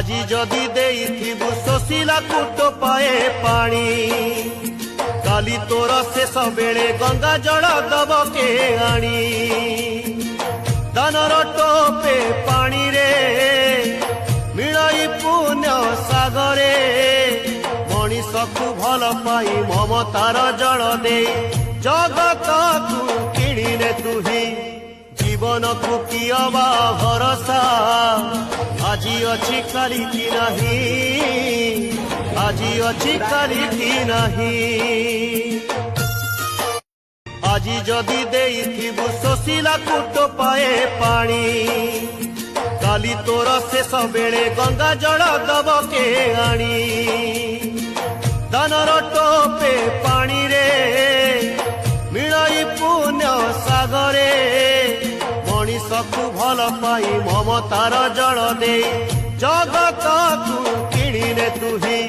আজি যদি দেইথিবু শোষিলাকু টোপাଏ পানি কালি তোর শেষ বেড়ে গঙ্গা জল দব কে আনি দানর টোপে পানি রে মিলাই পুণ্য সাগরে মଣିষকু ভাল পাই মমতার জল দে জগতকু কিଣିনে তুহি জীবনকু কিয়বা ভরসা আজি অছি কালি কি নাহি আজি অছি কালি কি নাহি আজি যদি দেইথিবু শোষিলাকু টোপাଏ পানি কালি তোর শেষ বেড়ে গঙ্গা জল দব কে আনি দানর টোপে পানি রে মিলাই পুণ্য সাগরে মଣିষকু ভাল পাই মমতার জল দে জগতকু কিଣିনে তুহি